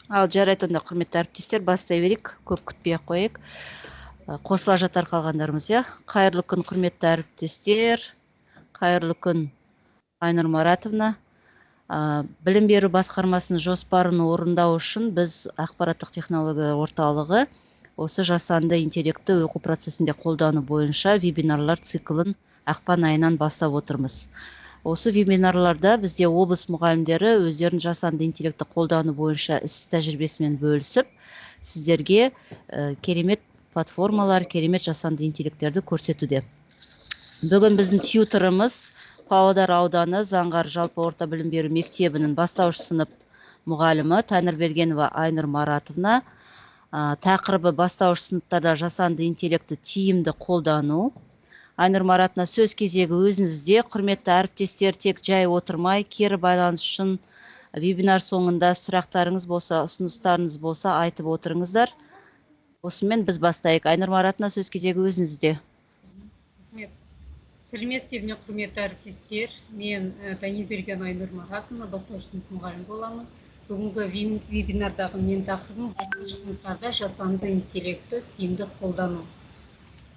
Ал жарайды, онда құрметті әріптестер, бастай берейік, көп күтпей ақ қояйық. Қосыла жатар қалғандарымыз, иә. Қайырлы күн, құрметті әріптестер. Қайырлы күн, Айнұр Маратовна. Білім беру басқармасының жоспарын орындау үшін біз ақпараттық технология орталығы осы жасанды интеллектті оқу процесінде қолдану бойынша вебинарлар циклін ақпан айынан бастап отырмыз. Осы вебинарларда бізде облыс мұғалімдері өздерін жасанды интеллектті қолдану бойынша іс тәжірибесімен бөлісіп, сіздерге керемет платформалар, керемет жасанды интеллекттерді көрсетуде. Бүгін біздің тьюторымыз Павлодар ауданы Заңғар жалпы орта білім беру мектебінің бастауыш сынып мұғалімі Тәңірбергенова Айнұр Маратовна. Тақырыбы бастауыш сыныптарда жасанды интеллектті тиімді қолдану. Айнұр Маратовна, сөз кезегі өзіңізде. Құрметті әріптестер, тек жай отырмай, кері байланыс үшін вебинар соңында сұрақтарыңыз болса, ұсыныстарыңыз болса, айтып отырыңыздар. Осымен біз бастайық. Айнұр Маратовна, сөз кезегі өзіңізде. Сәлеметсіздер ме, құрметті әріптестер. Мен Тәңірберген Айнұр Маратовна, бастауыш сынып мұғалім боламын. Бүгінгі вебинардағы мен тақырыбым бастауыш сыныптарда жасанды интеллектті тиімді қолдану.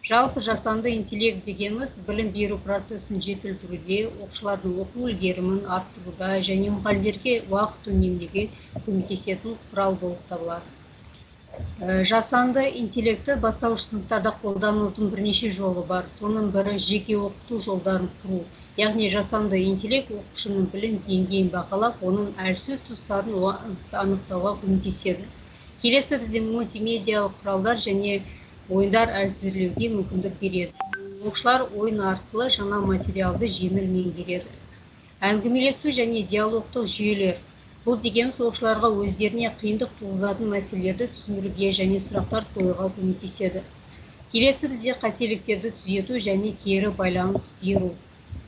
Жалпы жасанды интеллект дегеніміз білім беру процесін жетілдіруде, оқушылардың оқу үлгерімін арттыруда және мұғалімдерге уақыт үнемдеуге көмектесетін құрал болып табылады. Жасанды интеллектті бастауыш сыныптарда қолданудың бірнеше жолы бар. Соның бірі жеке оқыту жолдарын құру. Яғни жасанды интеллект оқушының білім деңгейін бағалап, оның әлсіз тұстарын анықтауға көмектеседі. Келесі бізде мультимедиалық құралдар және ойындар әзірлеуге мүмкіндік береді. Оқушылар ойын арқылы жаңа материалды жеңіл меңгереді. Әңгімелесу және диалогтық жүйелер. Бұл дегеніміз оқушыларға өздеріне қиындық туғызатын мәселелерді түсіндіруге және сұрақтар қоюға көмектеседі. Келесі бізде қателіктерді түзету және кері байланыс беру.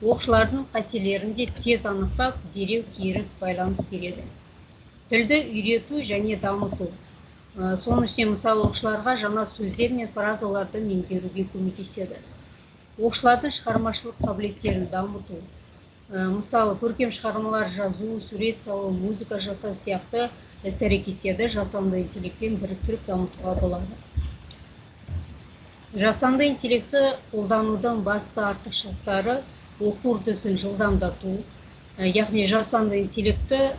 Оқушылардың қателерін де тез анықтап, дереу кері байланыс береді. Тілді үйрету және дамыту. Соның ішінде мысалы оқушыларға жаңа сөздер мен фразаларды меңгеруге көмектеседі. Оқушылардың шығармашылық қабілеттерін дамыту. Мысалы көркем шығармалар жазу, сурет салу, музыка жасау сияқты іс-әрекеттерді жасанды интеллектпен біріктіріп дамытуға болады. Жасанды интеллектті қолданудың басты артықшылықтары оқу үрдісін жылдамдату. Яғни жасанды интеллектті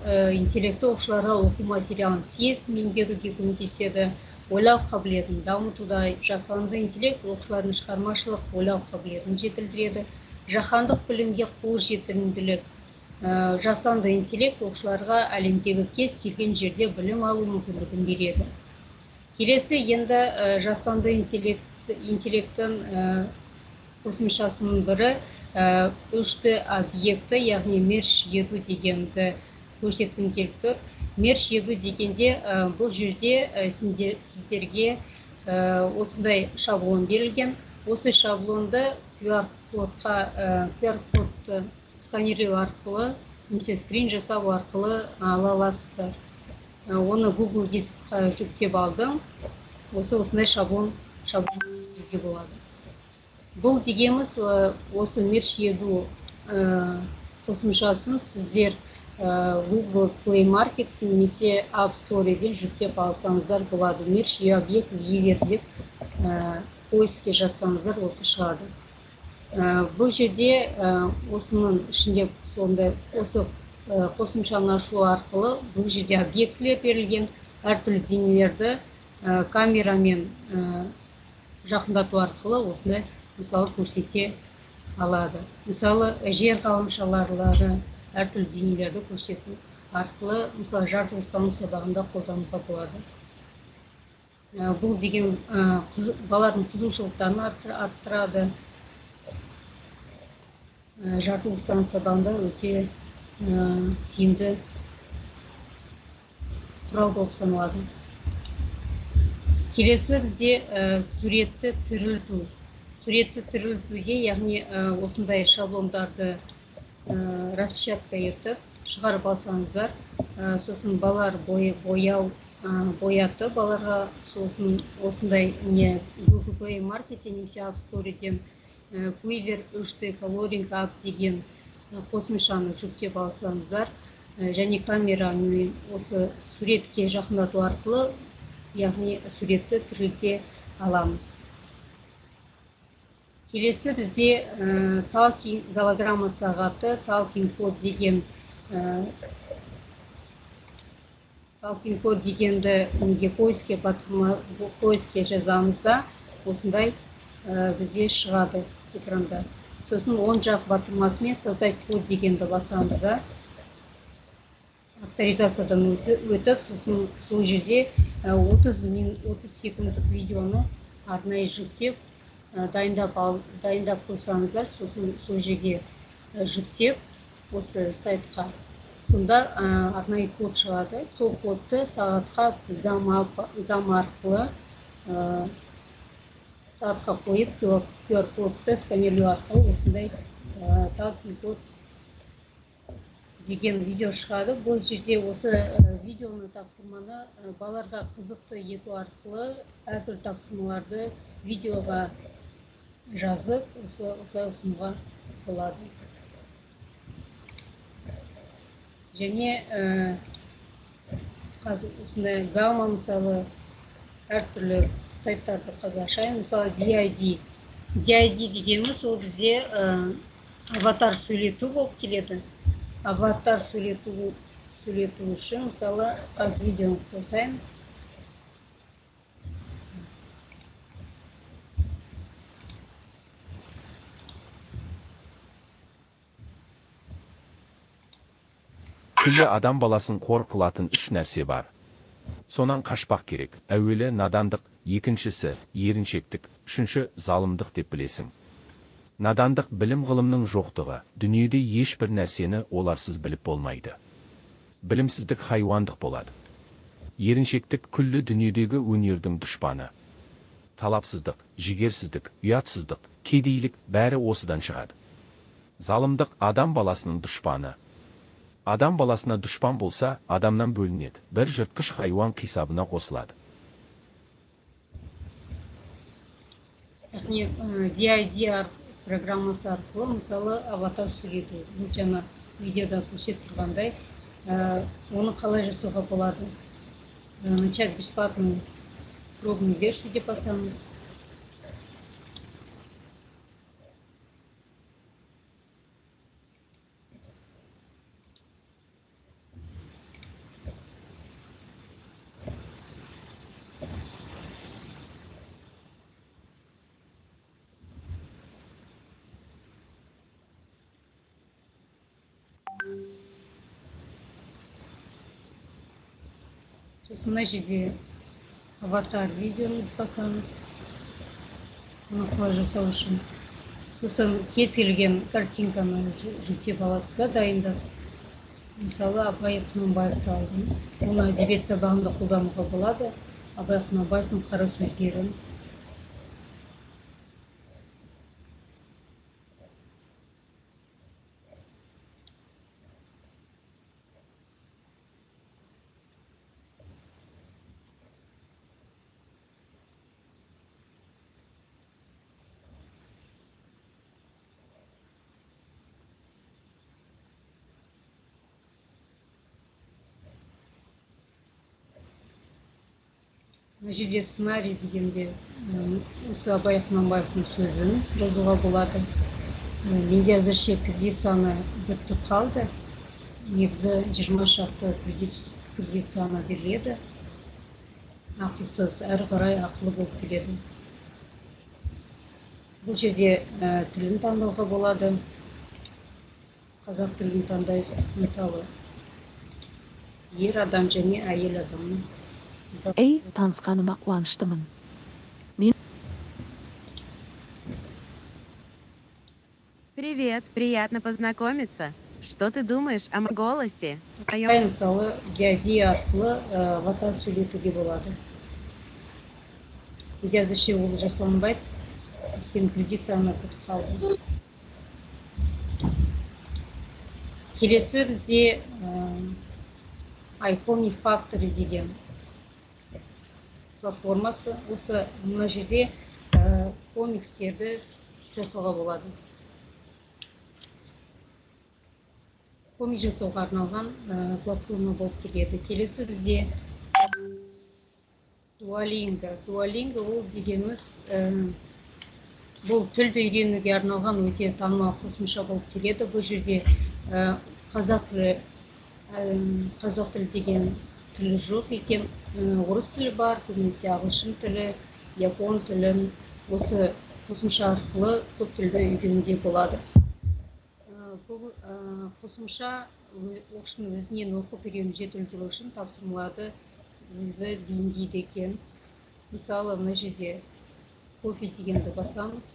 оқушыларға оқу материалын тез меңгеруге көмектеседі, ойлау қабілетін дамытуда. Жасанды интеллект оқушылардың шығармашылық ойлау қабілетін жетілдіреді. Жаһандық білімге қол жетімділік. Жасанды интеллект оқушыларға әлемдегі кез келген жерде білім алу мүмкіндігін береді. Келесі енді жасанды интеллекттің қосымшасының бірі 3D объекті, яғни мерж ету дегенді көрсеткім келіп тұр. Мерж ету дегенде бұл жерде сіздерге осындай шаблон берілген. Осы шаблонды QR-кодты сканерлеу арқылы, немесе скрин жасау арқылы ала аласыздар. Оны Google дискқа жүктеп алдым. Осындай шаблон жүруге болады. Бұл дегеніміз осы мерж ету қосымшасын сіздер Google Play Market немесе App Store'ден жүктеп алсаңыздар болады. Мерж ету объект деп поиске жазсаңыздар осы шығады. Бұл жерде осының ішінде осы қосымшаны ашу арқылы бұл жерде объектілер берілген, әртүрлі денелерді камерамен жақындату арқылы осындай мысалы көрсете алады. Мысалы жер ғаламшарлары, әртүрлі денелерді көрсету арқылы мысалы жаратылыстану сабағында қолдануға болады. Бұл деген балалардың қызығушылықтарын арттырады. Жаратылыстану сабағында өте тиімді құрал болып саналады. Келесі бізде суретті тірілту. Суретті тірілтуге, яғни осындай шаблондарды распечатка етіп шығарып алсаңыздар, сосын балалар боятты, балаларға сосын осындай Google Play Market немесе App Store'ден Quiver 3D Coloring App деген қосымшаны жүктеп алсаңыздар, және камерамен осы суретке жақындату арқылы, яғни суретті тірілте аламыз. Келесі бізде Talking голограмма сағаты, Talking код деген Talking код дегенді поиске жазамызда, осындай бізде шығады экранда. Сосын оң жақ батырмасымен создать код дегенді басамызда, авторизациядан өтіп, сосын сол жерде 30 секундтық видеоны арнайы жүктеп, дайындап қойсаңыздар, сосын сол жерге жүктеп, осы сайтқа, сонда арнайы код шығады. Сол кодты сағатқа гамма арқылы сағатқа қойып, QR кодты сканерлеу арқылы осындай Talking код деген видео шығады. Бұл жерде осы видеоны тапсырманы балаларға қызықты ету арқылы әртүрлі тапсырмаларды видеоға жазып, осылай ұсынуға болады. Және осындай гамма, мысалы, әртүрлі сайттарды ашайын. Мысалы, DID. DID дегеніміз ол бізде аватар сөйлету болып келеді. Аватар сөйлету үшін, мысалы, қазір видеоны қосайын. Күллі адам баласын қор қылатын үш нәрсе бар. Сонан қашпақ керек. Әуелі надандық, екіншісі еріншектік, үшінші залымдық деп білесің. Надандық білім ғылымның жоқтығы, дүниеде ешбір нәрсені оларсыз біліп болмайды. Білімсіздік хайуандық болады. Еріншектік күллі дүниедегі өнердің дұшпаны. Талапсыздық, жігерсіздік, ұятсыздық, кедейлік бәрі осыдан шығады. Залымдық адам баласының дұшпаны. Адам баласына дұшпан болса, адамнан бөлінеді, бір жыртқыш хайуан қисабына қосылады. Яғни DID программасы арқылы, мысалы, аватар сөйлету. Бұл жаңа видеода көрсетіп тұрғандай, оны қалай жасауға болады? Начать бесплатную пробную версию деп басамыз. Сосын мына жерде аватар видеоны басамыз. Оны қалай жасау үшін. Сосын кез келген картинканы жүктеп аласыздар, дайындап. Мысалы, Абай Құнанбаевты алдым. Оны әдебиет сабағында қолдануға болады. Абай Құнанбаевтың қара сөздерін. Мына жерде сценарий дегенде осы Абай Құнанбаевтың сөзін жазуға болады. Менде әзірше кредит бітіп қалды. Негізі 20 шақты кредит саны беріледі. Ақылсыз, әрі қарай ақылы болып келеді. Бұл жерде тілін таңдауға болады. Қазақ тілін таңдайсыз, мысалы, ер адам және әйел адамның. Эй, танысқаныма қуаныштымын. Привет, приятно познакомиться. Что ты думаешь о моем голосе? Мысалы, DID арқылы аватар сөйлетуге болады. Неге әзірше ол жасалынбайды? Өйткені кредит саны бітіп қалды. Келесі бізде iComic Factory деген платформасы. Осы мына жерде комикстерді жасауға болады. коми жасауға арналған платформа болып келеді. Келесі бізде Duolingo. Duolingo ол дегеніміз бұл тілді үйренуге арналған өте танымал қосымша болып келеді. Бұл жерде қазақ тілі деген тілі жоқ екен, орыс тілі бар, көбінесе ағылшын тілі, япон тілін осы қосымша арқылы көп тілді үйренуге болады. Бұл қосымша оқушының өзінен оқып үйреніп жетілдіру үшін тапсырмаларды өзі бейімдейді екен. Мысалы, мына жерде кофе дегенді басамыз.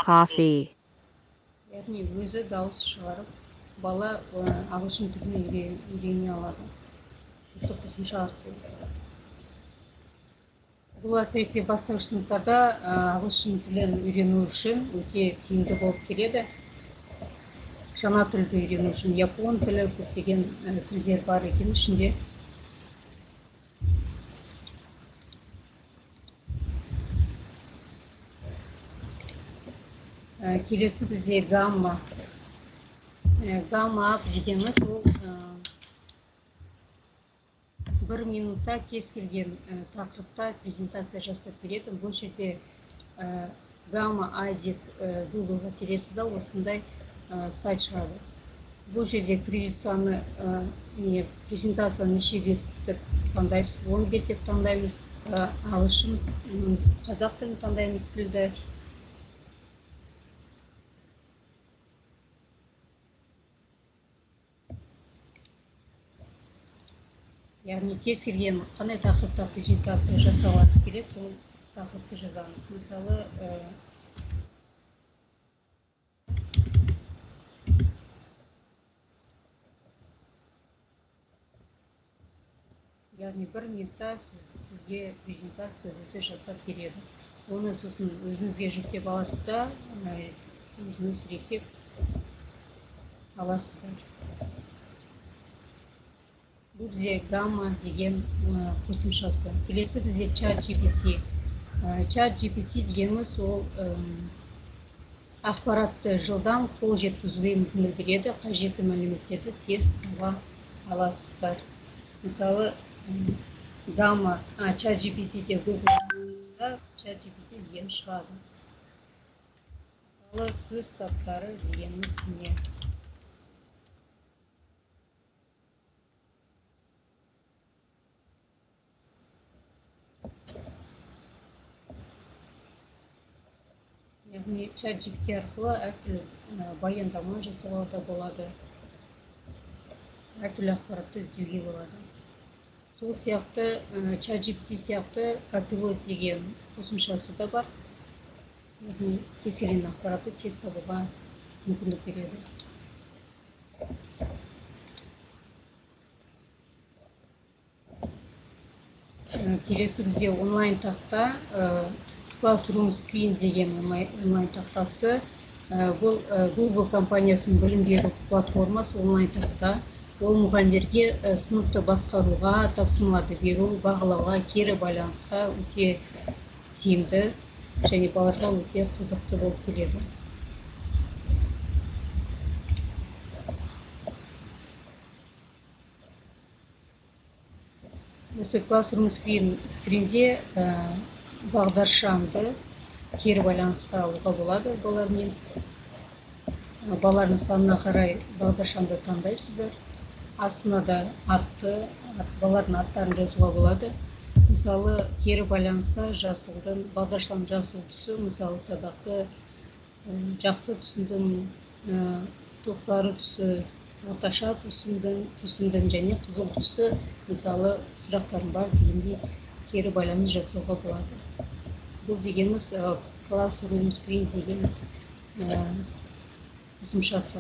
Coffee. Яғни өзі дауыс шығарып, бала ағылшын тілін үйрене алады. Осы қосымша арқылы. Бұл әсіресе бастауыш сыныптарда ағылшын тілін үйрену үшін өте тиімді болып келеді. Жаңа тілді үйрену үшін япон тілі, көптеген тілдер бар екен ішінде. Келесі бізде гамма. Гамма дегеніміз ол 1 минутта кез келген тақырыпта презентация жасап береді. Бұл жерде гамма ай деп Google-ға тересіз да осындай сайт шығады. Бұл жерде презентацияны неше бет деп таңдайсыз, 10 бет деп таңдаймыз, ағылшын, қазақ тілін таңдаймыз тілді. Яғни кез келген қандай тақырыпта презентация жасауыңыз керек, сол тақырыпты жазамыз. Мысалы, яғни 1 минутта сізге презентация өзі жасап береді. Оны сосын өзіңізге жүктеп аласыздар, өзіңіз реттеп аласыздар. Бұл бізде гамма деген қосымшасы. Келесі бізде ChatGPT. ChatGPT дегеніміз ол ақпаратты жылдам қол жеткізуге мүмкіндік береді, қажетті мәліметтерді тез таба аласыздар. Мысалы, гамма ChatGPT-де Google-да ChatGPT деген шығады. Мысалы, сөз таптары дегеніміз не? Яғни ChatGPT арқылы әртүрлі баяндама жасауға да болады, әртүрлі ақпаратты іздеуге болады. Сол сияқты ChatGPT сияқты Copilot деген қосымшасы да бар. Яғни кез келген ақпаратты тез табуға мүмкіндік береді. Келесі бізде онлайн тақта Classroom Screen деген онлайн тақтасы. Бұл Google компаниясының білім беру платформасы онлайн тақта. Ол мұғалімдерге сыныпты басқаруға, тапсырмаларды беру, бағалауға, кері байланысқа өте тиімді және балаларға өте қызықты болып келеді. Осы Classroom Screen-де бағдаршамды кері байланысқа алуға болады балалармен. Балалардың санына қарай бағдаршамды таңдайсыздар. Астына да балалардың аттарын жазуға болады. Мысалы, кері байланысқа бағдаршамның жасыл түсі, мысалы, сабақты жақсы түсіндім, тоқсары түсі, орташа түсіндім және қызыл түсі, мысалы, сұрақтарым бар дегендей кері байланыс жасауға болады. Бұл дегеніміз Classroom Screen деген қосымшасы.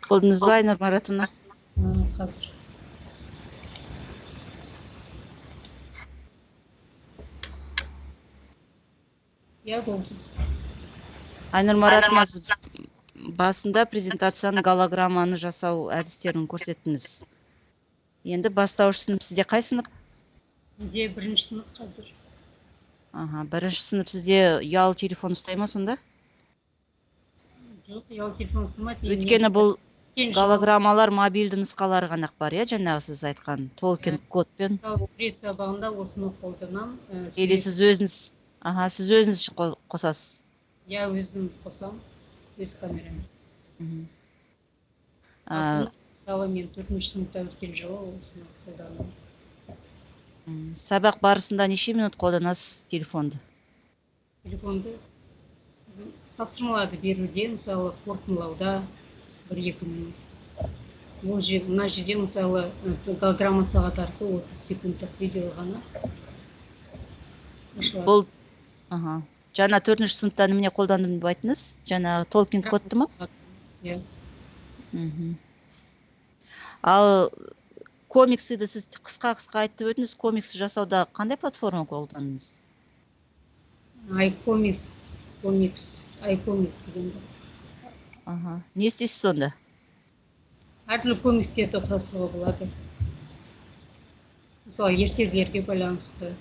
Болдыңыз ба, Айнұр Маратовна? Қазір. иә болды. Айнұр Маратовна, сіз басында презентацияның голограмманы жасау әдістерін көрсеттіңіз. Енді бастауыш сынып сізде қай сынып? Менде бірінші сынып қазір. Бірінші сынып сізде ұялы телефон ұстай ма сонда? Жоқ, ұялы телефон ұстамайды. Өйткені бұл голограммалар мобильді нұсқалары ғана бар, жаңағы сіз айтқан толкинг кодпен. Мысалы, сурет сабағында осыны қолданам. Или сіз өзіңіз қосасыз? Я өзім қосам, өз камераммен. Мысалы, мен 4-ші сыныпта өткен жылы осыны қолданам. Сабақ барысында неше минут қолданасыз телефонды? Телефонды тапсырмаларды беруде, мысалы, қорытындылауда 1-2 минут. Мына жерде, мысалы, голограмма сағат арқылы 30 секундтық видео ғана. Бұл жаңа 4-ші сыныпта немене қолдандым деп айттыңыз? Жаңа толкинг кодты ма? Иә. Ал комиксиді сіз қысқа айтып өтіңіз, комиксі жасауда қандай платформа қолдандыңыз? iComics дегенде. Не істейсіз сонда? Әртүрлі комикстерді құрастыруға болады. Мысалы, ертегілерге байланысты.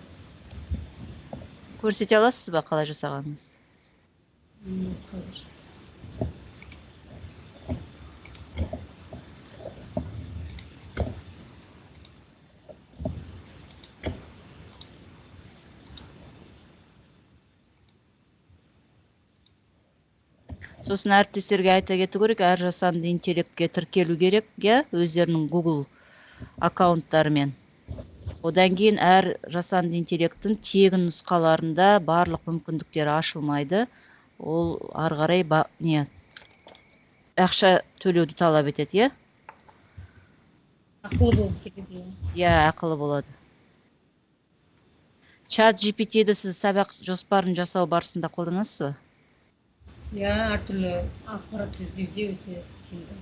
Көрсете аласыз ба қалай жасағаныңыз? Қазір. Сосын әріптестерге айта кету керек, әр жасанды интеллектке тіркелу керек, өздерінің Google аккаунттарымен. Одан кейін әр жасанды интеллекттің тегін нұсқаларында барлық мүмкіндіктері ашылмайды. Ол ары қарай ақша төлеуді талап етеді, Ақылы болып кетеді. Ақылы болады. Чат GPT-ді сіз сабақ жоспарын жасау барысында қолданасыз ба? Әртүрлі ақпарат іздеуде өте тиімді.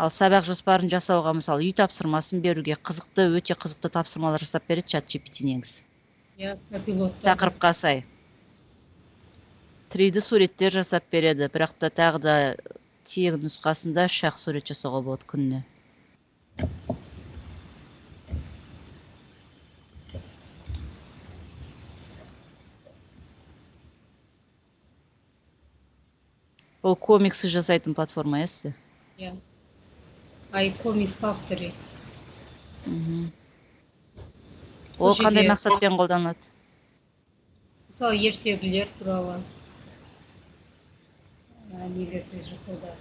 Ал сабақ жоспарын жасауға, мысалы, үй тапсырмасын беруге өте қызықты тапсырмалар жасап береді чат GPT негізі. Тақырыпқа сай. 3D суреттер жасап береді, бірақ та тағы да тегін нұсқасында 3 сурет жасауға болады күніне. Бұл комиксі жасайтын платформа, сізде? iComic Factory. Ол қандай мақсатпен қолданылады? Мысалы, ертегілер туралы нелерді жасауда.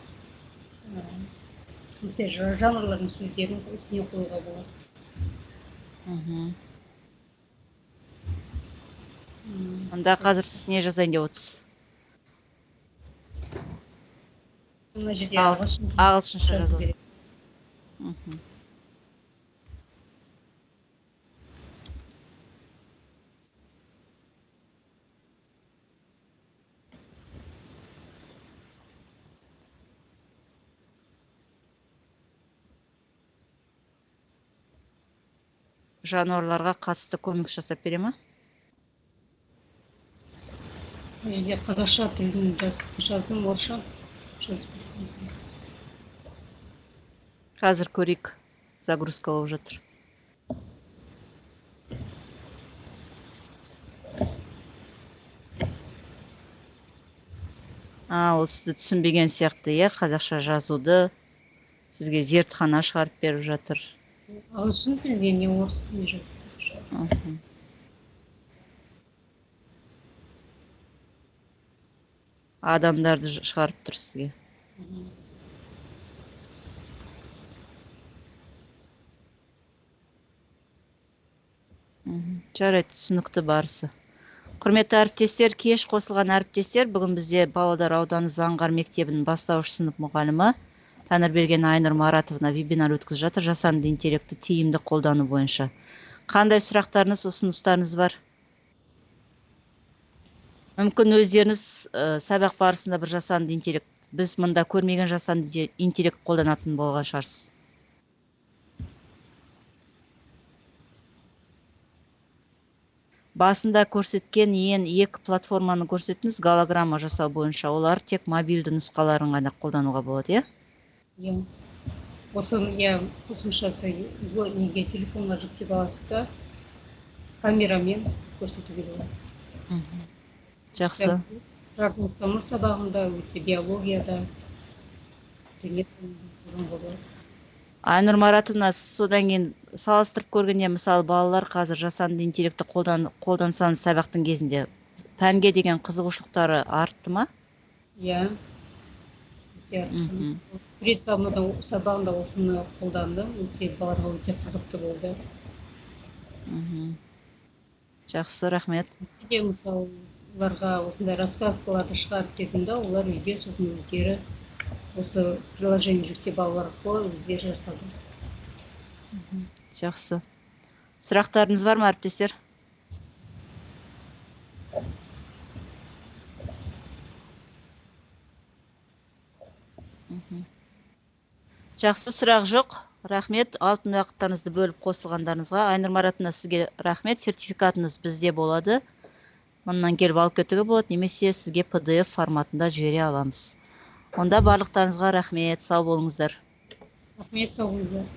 Жанрлардың сөздерін үстіне қоюға болады. Онда қазір сіз не жазайын деп отырсыз? Ағылшынша жазады. Жануарларға қатысты комикс жасап бере ма? Қазақша тілін жаздым, орысша. Қазір көрейік, загрузка болып жатыр. Ол сізді түсінбеген сияқты, қазақша жазуды сізге зертхана шығарып беріп жатыр. Ағылшын тілінде, не орыс тілінде жатыр. Адамдарды шығарып тұр сізге. Жарайды, түсінікті барысы. Құрметті әріптестер, кеш қосылған әріптестер, бүгін бізде Павлодар ауданы Заңғар мектебінің бастауыш сынып мұғалімі Тәңірберген Айнұр Маратовна вебинар өткізіп жатыр, жасанды интеллектті тиімді қолдану бойынша. Қандай сұрақтарыңыз, ұсыныстарыңыз бар? Мүмкін өздеріңіз сабақ барысында бір жасанды интеллект, біз мұнда көрмеген жасанды интеллект қолданатын болған шығарсыз. басында көрсеткен екі платформаны көрсеттіңіз голограмма жасау бойынша. Олар тек мобильді нұсқаларын ғана қолдануға болады, иә? Иә. Осы қосымшасы неге телефонға жүктеп аласыз да, камерамен көрсетуге болады. Жақсы. Жаратылыстану сабағында, өте биологияда қолдануға болады. Айнұр Маратовна, содан кейін салыстырып көргенде, мысалы, балалар қазір жасанды интеллектті қолдансаңыз сабақтың кезінде пәнге деген қызығушылықтары артты ма? Иә. Сурет сабағында осыны қолдандым, өте балаларға өте қызықты болды. Жақсы, рахмет. Мысалы, оларға осындай рассказкаларды шығарып дедім, олар үйде сосын өздері осы приложение жүктеп алу арқылы өздері жасады. Жақсы. Сұрақтарыңыз бар ма, әріптестер? Жақсы, сұрақ жоқ. Рахмет, алтын уақыттарыңызды бөліп қосылғандарыңызға. Айнұр Маратовна, сізге рахмет. Сертификатыңыз бізде болады. Мұнан келіп алып кетуге болады, немесе сізге PDF форматында жібере аламыз. Онда барлықтарыңызға рахмет, сау болыңыздар. Рахмет, сау болыңыздар.